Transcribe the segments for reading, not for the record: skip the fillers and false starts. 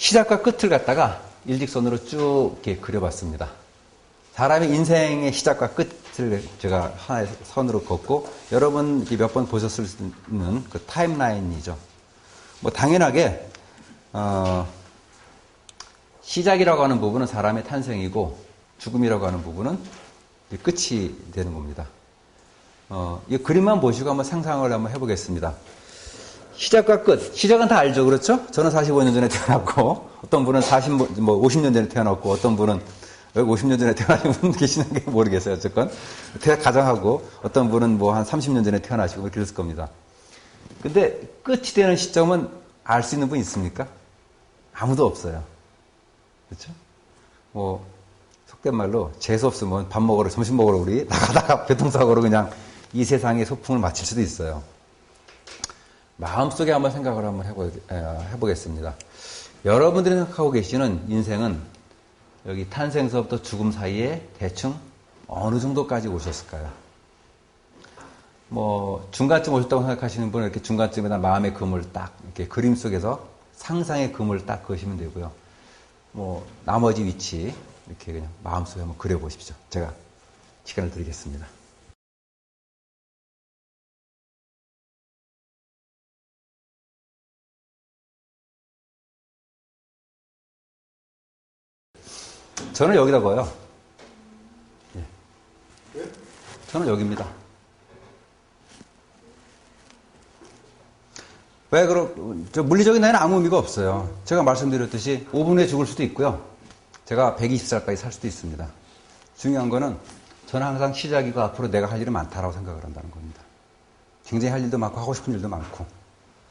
시작과 끝을 갖다가 일직선으로 쭉 이렇게 그려봤습니다. 사람의 인생의 시작과 끝을 제가 하나의 선으로 걷고, 여러분 몇 번 보셨을 수 있는 그 타임라인이죠. 뭐 당연하게 시작이라고 하는 부분은 사람의 탄생이고, 죽음이라고 하는 부분은 끝이 되는 겁니다. 이 그림만 보시고 한번 상상을 한번 해보겠습니다. 시작과 끝. 시작은 다 알죠, 그렇죠? 저는 45년 전에 태어났고, 어떤 분은 50년 전에 태어났고, 어떤 분은 여기 50년 전에 태어나신 분 계시는 게 모르겠어요, 어쨌건. 가정하고, 어떤 분은 뭐 한 30년 전에 태어나시고, 그랬을 겁니다. 근데 끝이 되는 시점은 알 수 있는 분 있습니까? 아무도 없어요. 그렇죠? 뭐, 속된 말로, 재수 없으면 밥 먹으러, 점심 먹으러 우리 나가다가 교통사고로 그냥 이 세상의 소풍을 마칠 수도 있어요. 마음속에 한번 생각을 한번 해보겠습니다. 여러분들이 생각하고 계시는 인생은 여기 탄생서부터 죽음 사이에 대충 어느 정도까지 오셨을까요? 뭐 중간쯤 오셨다고 생각하시는 분은 이렇게 중간쯤에다 마음의 그물을 딱 이렇게 그림 속에서 상상의 그물을 딱 그으시면 되고요. 뭐 나머지 위치 이렇게 그냥 마음속에 한번 그려보십시오. 제가 시간을 드리겠습니다. 저는 여기다 봐요. 예. 저는 여기입니다. 왜 물리적인 나이는 아무 의미가 없어요. 제가 말씀드렸듯이 5분 후에 죽을 수도 있고요. 제가 120살까지 살 수도 있습니다. 중요한 거는 저는 항상 시작이고 앞으로 내가 할 일이 많다라고 생각을 한다는 겁니다. 굉장히 할 일도 많고 하고 싶은 일도 많고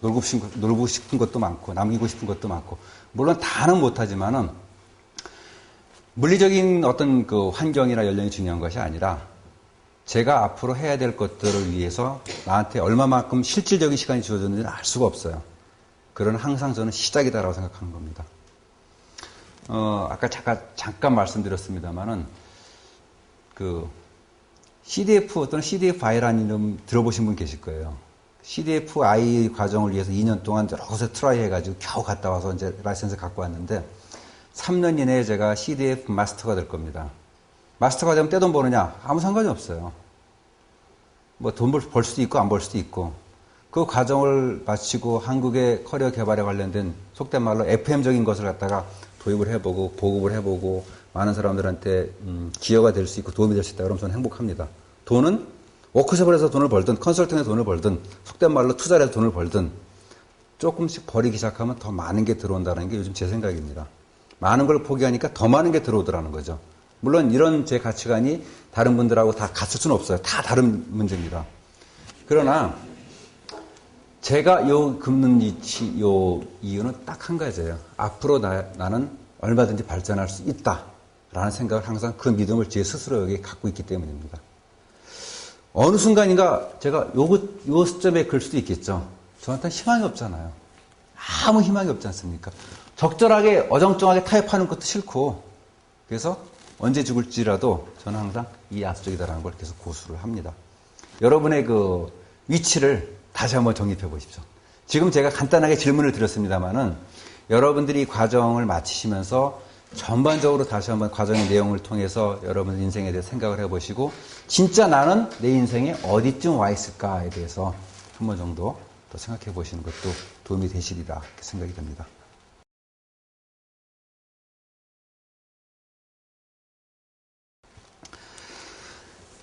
놀고 싶은 것도 많고 남기고 싶은 것도 많고, 물론 다는 못하지만은 물리적인 어떤 그 환경이나 연령이 중요한 것이 아니라 제가 앞으로 해야 될 것들을 위해서 나한테 얼마만큼 실질적인 시간이 주어졌는지는 알 수가 없어요. 그러나 항상 저는 시작이다라고 생각하는 겁니다. 아까 잠깐 말씀드렸습니다만은 그 CDF 또는 CDF-I라는 이름 들어보신 분 계실 거예요. CDF-I 과정을 위해서 2년 동안 여러 곳에 트라이 해가지고 겨우 갔다 와서 이제 라이센스 갖고 왔는데 3년 이내에 제가 CDF 마스터가 될 겁니다. 마스터가 되면 떼돈 버느냐? 아무 상관이 없어요. 뭐 돈 벌 수도 있고 안 벌 수도 있고, 그 과정을 마치고 한국의 커리어 개발에 관련된 속된 말로 FM적인 것을 갖다가 도입을 해보고 보급을 해보고 많은 사람들한테 기여가 될 수 있고 도움이 될 수 있다 그러면 저는 행복합니다. 돈은 워크숍을 해서 돈을 벌든 컨설팅에서 돈을 벌든 속된 말로 투자를 해서 돈을 벌든 조금씩 버리기 시작하면 더 많은 게 들어온다는 게 요즘 제 생각입니다. 많은 걸 포기하니까 더 많은 게 들어오더라는 거죠. 물론 이런 제 가치관이 다른 분들하고 다 같을 수는 없어요. 다 다른 문제입니다. 그러나 제가 긋는 이유는 딱 한 가지예요. 앞으로 나는 얼마든지 발전할 수 있다라는 생각을 항상 그 믿음을 제 스스로에게 갖고 있기 때문입니다. 어느 순간인가 제가 요 시점에 글 수도 있겠죠. 저한테는 희망이 없잖아요. 아무 희망이 없지 않습니까? 적절하게 어정쩡하게 타협하는 것도 싫고, 그래서 언제 죽을지라도 저는 항상 이 앞쪽이다라는 걸 계속 고수를 합니다. 여러분의 그 위치를 다시 한번 정립해 보십시오. 지금 제가 간단하게 질문을 드렸습니다만은 여러분들이 과정을 마치시면서 전반적으로 다시 한번 과정의 내용을 통해서 여러분 인생에 대해 생각을 해보시고, 진짜 나는 내 인생에 어디쯤 와 있을까에 대해서 한 번 정도 더 생각해 보시는 것도 도움이 되시리라 이렇게 생각이 됩니다.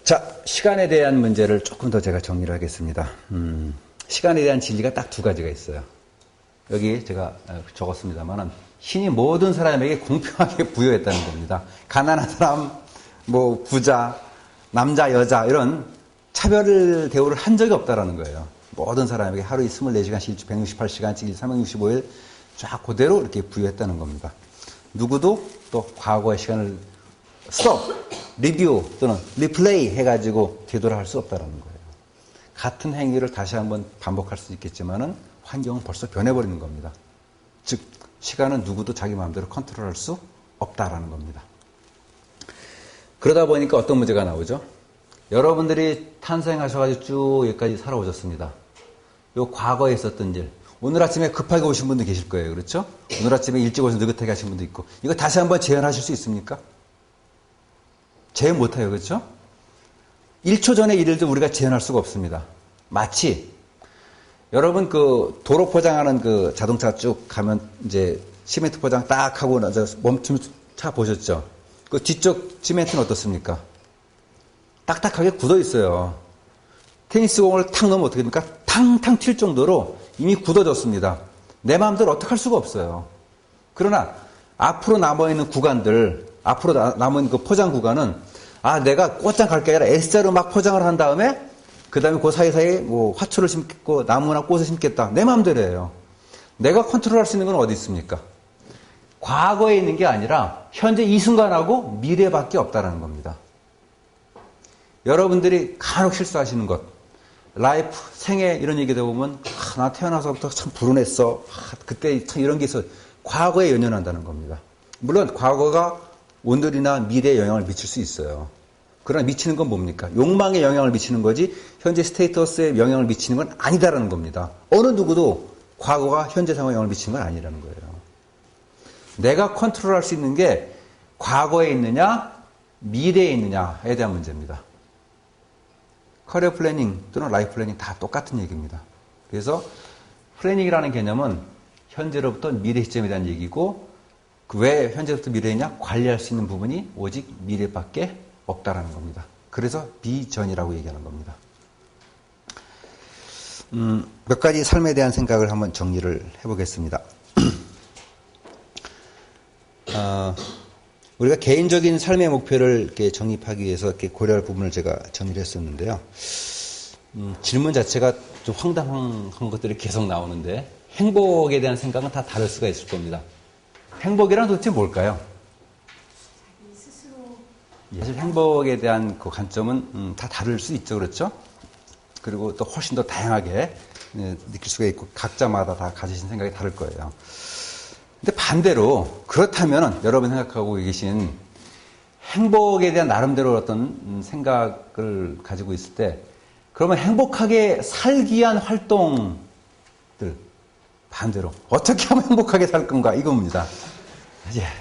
자, 시간에 대한 문제를 조금 더 제가 정리를 하겠습니다. 시간에 대한 진리가 딱 두 가지가 있어요. 여기 제가 적었습니다만은 신이 모든 사람에게 공평하게 부여했다는 겁니다. 가난한 사람, 뭐 부자, 남자, 여자 이런 차별 대우를 한 적이 없다라는 거예요. 모든 사람에게 하루 24시간씩 일주 168시간씩 365일 쫙 그대로 이렇게 부여했다는 겁니다. 누구도 또 과거의 시간을 스톱, 리뷰 또는 리플레이 해가지고 되돌아갈 수 없다는 거예요. 같은 행위를 다시 한번 반복할 수 있겠지만은 환경은 벌써 변해버리는 겁니다. 즉 시간은 누구도 자기 마음대로 컨트롤할 수 없다라는 겁니다. 그러다 보니까 어떤 문제가 나오죠? 여러분들이 탄생하셔가지고 쭉 여기까지 살아오셨습니다. 요 과거에 있었던 일, 오늘 아침에 급하게 오신 분도 계실 거예요. 그렇죠? 오늘 아침에 일찍 오셔서 느긋하게 하신 분도 있고. 이거 다시 한번 재현하실 수 있습니까? 재현 못해요. 그렇죠? 1초 전의 일도 우리가 재현할 수가 없습니다. 마치 여러분 그 도로 포장하는 그 자동차 쭉 가면 이제 시멘트 포장 딱 하고 나서 멈춤 차 보셨죠? 그 뒤쪽 시멘트는 어떻습니까? 딱딱하게 굳어 있어요. 테니스 공을 탁 넣으면 어떻게 됩니까? 탕탕 튈 정도로 이미 굳어졌습니다. 내 마음대로 어떻게 할 수가 없어요. 그러나 앞으로 남아있는 구간들, 앞으로 남은 그 포장 구간은 내가 꽃장 갈 게 아니라 S자로 막 포장을 한 다음에 그 다음에 그 사이사이에 뭐 화초를 심겠고 나무나 꽃을 심겠다. 내 마음대로 해요. 내가 컨트롤할 수 있는 건 어디 있습니까? 과거에 있는 게 아니라 현재 이 순간하고 미래밖에 없다는 겁니다. 여러분들이 간혹 실수하시는 것, 라이프, 생애 이런 얘기 들어보면 나 태어나서부터 참 불운했어. 그때 참 이런 게 있어. 과거에 연연한다는 겁니다. 물론 과거가 오늘이나 미래에 영향을 미칠 수 있어요. 그러나 미치는 건 뭡니까? 욕망에 영향을 미치는 거지 현재 스테이터스에 영향을 미치는 건 아니다라는 겁니다. 어느 누구도 과거가 현재 상황에 영향을 미치는 건 아니라는 거예요. 내가 컨트롤할 수 있는 게 과거에 있느냐 미래에 있느냐에 대한 문제입니다. 커리어 플래닝 또는 라이프 플래닝 다 똑같은 얘기입니다. 그래서 플래닝이라는 개념은 현재로부터 미래 시점에 대한 얘기고 왜 현재부터 미래냐? 관리할 수 있는 부분이 오직 미래밖에 없다라는 겁니다. 그래서 비전이라고 얘기하는 겁니다. 몇 가지 삶에 대한 생각을 한번 정리를 해보겠습니다. 우리가 개인적인 삶의 목표를 이렇게 정립하기 위해서 이렇게 고려할 부분을 제가 정리를 했었는데요. 질문 자체가 좀 황당한 것들이 계속 나오는데 행복에 대한 생각은 다 다를 수가 있을 겁니다. 행복이란 도대체 뭘까요? 자기 스스로. 사실 행복에 대한 그 관점은 다 다를 수 있죠. 그렇죠? 그리고 또 훨씬 더 다양하게 느낄 수가 있고 각자마다 다 가지신 생각이 다를 거예요. 근데 반대로 그렇다면 여러분 생각하고 계신 행복에 대한 나름대로 어떤 생각을 가지고 있을 때 그러면 행복하게 살기 위한 활동들 반대로 어떻게 하면 행복하게 살 건가 이겁니다.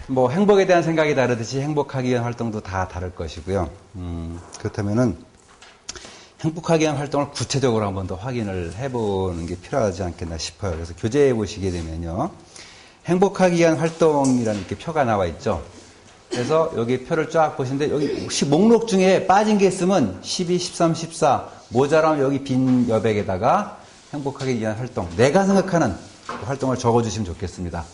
뭐 행복에 대한 생각이 다르듯이 행복하기 위한 활동도 다 다를 것이고요. 그렇다면은 행복하기 위한 활동을 구체적으로 한번 더 확인을 해보는 게 필요하지 않겠나 싶어요. 그래서 교재에 보시게 되면요. 행복하기 위한 활동이라는 이렇게 표가 나와 있죠. 그래서 여기 표를 쫙 보시는데 여기 혹시 목록 중에 빠진 게 있으면 12, 13, 14 모자라면 여기 빈 여백에다가 행복하기 위한 활동 내가 생각하는 그 활동을 적어주시면 좋겠습니다.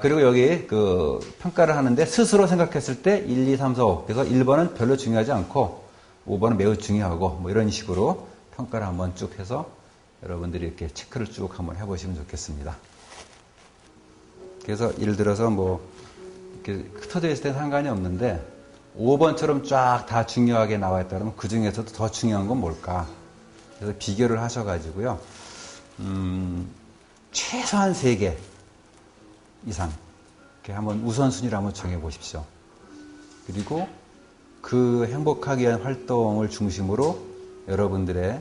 그리고 여기 그 평가를 하는데 스스로 생각했을 때 1, 2, 3, 4, 5 그래서 1번은 별로 중요하지 않고 5번은 매우 중요하고 뭐 이런 식으로 평가를 한번 쭉 해서 여러분들이 이렇게 체크를 쭉 한번 해보시면 좋겠습니다. 그래서 예를 들어서 뭐 이렇게 흩어져 있을 때 상관이 없는데 5번처럼 쫙 다 중요하게 나와 있다면 그 중에서도 더 중요한 건 뭘까? 그래서 비교를 하셔가지고요. 최소한 3개 이상 이렇게 한번 우선순위를 한번 정해 보십시오. 그리고 그 행복하기 위한 활동을 중심으로 여러분들의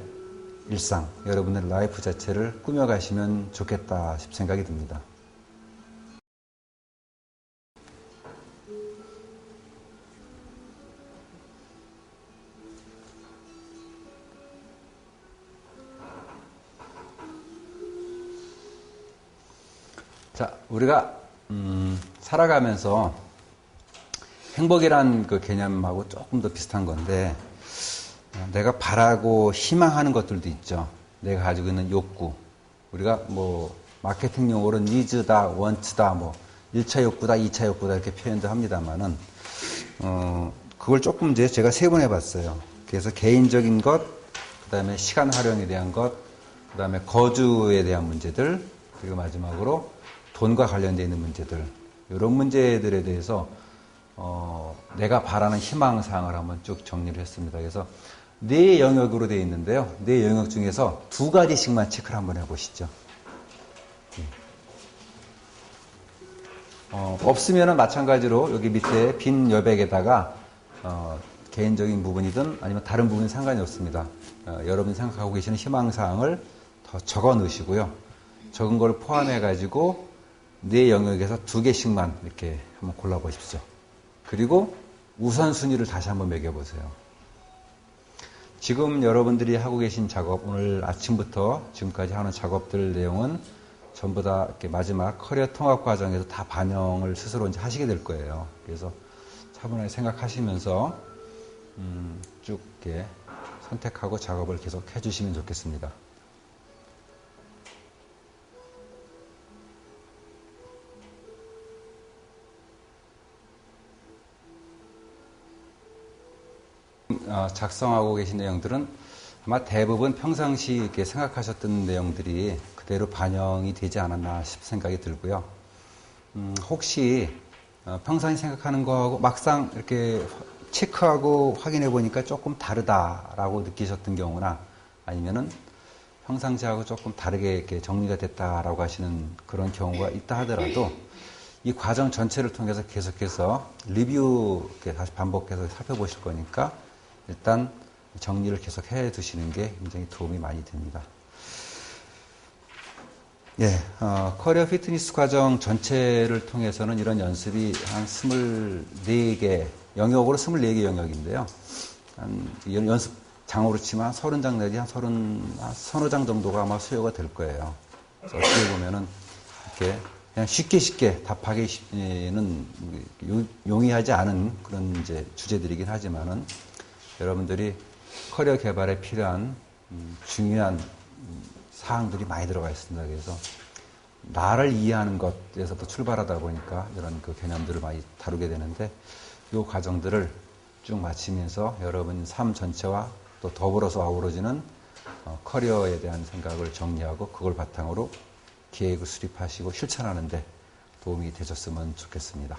일상, 여러분들의 라이프 자체를 꾸며가시면 좋겠다 싶은 생각이 듭니다. 자, 우리가 살아가면서 행복이란 그 개념하고 조금 더 비슷한 건데 내가 바라고 희망하는 것들도 있죠. 내가 가지고 있는 욕구. 우리가 뭐 마케팅 용어로 니즈다, 원츠다, 뭐 1차 욕구다, 2차 욕구다 이렇게 표현도 합니다만은 그걸 조금 이제 제가 세분해 봤어요. 그래서 개인적인 것, 그다음에 시간 활용에 대한 것, 그다음에 거주에 대한 문제들, 그리고 마지막으로 돈과 관련되어 있는 문제들, 이런 문제들에 대해서 내가 바라는 희망사항을 한번 쭉 정리를 했습니다. 그래서 4 영역으로 되어 있는데요. 4 영역 중에서 2가지씩만 체크를 한번 해보시죠. 없으면은 마찬가지로 여기 밑에 빈 여백에다가 개인적인 부분이든 아니면 다른 부분이 상관이 없습니다. 여러분이 생각하고 계시는 희망사항을 더 적어 넣으시고요. 적은 걸 포함해가지고 네 영역에서 2개씩만 이렇게 한번 골라보십시오. 그리고 우선순위를 다시 한번 매겨보세요. 지금 여러분들이 하고 계신 작업, 오늘 아침부터 지금까지 하는 작업들 내용은 전부 다 이렇게 마지막 커리어 통합 과정에서 다 반영을 스스로 이제 하시게 될 거예요. 그래서 차분하게 생각하시면서 쭉 이렇게 선택하고 작업을 계속 해주시면 좋겠습니다. 작성하고 계신 내용들은 아마 대부분 평상시 이렇게 생각하셨던 내용들이 그대로 반영이 되지 않았나 싶은 생각이 들고요. 혹시 평상시 생각하는 거하고 막상 이렇게 체크하고 확인해 보니까 조금 다르다라고 느끼셨던 경우나 아니면은 평상시하고 조금 다르게 이렇게 정리가 됐다라고 하시는 그런 경우가 있다 하더라도 이 과정 전체를 통해서 계속해서 리뷰 이렇게 다시 반복해서 살펴보실 거니까 일단 정리를 계속 해 두시는 게 굉장히 도움이 많이 됩니다. 예, 커리어 피트니스 과정 전체를 통해서는 이런 연습이 한 24개, 영역으로 24개 영역인데요. 연습 장으로 치면 30장 내지 한 30장 정도가 아마 수요가 될 거예요. 그래서 어떻게 보면은 이렇게 그냥 쉽게 답하기는 용이하지 않은 그런 이제 주제들이긴 하지만은 여러분들이 커리어 개발에 필요한 중요한 사항들이 많이 들어가 있습니다. 그래서 나를 이해하는 것에서부터 출발하다 보니까 이런 그 개념들을 많이 다루게 되는데 이 과정들을 쭉 마치면서 여러분 삶 전체와 또 더불어서 아우러지는 커리어에 대한 생각을 정리하고 그걸 바탕으로 계획을 수립하시고 실천하는 데 도움이 되셨으면 좋겠습니다.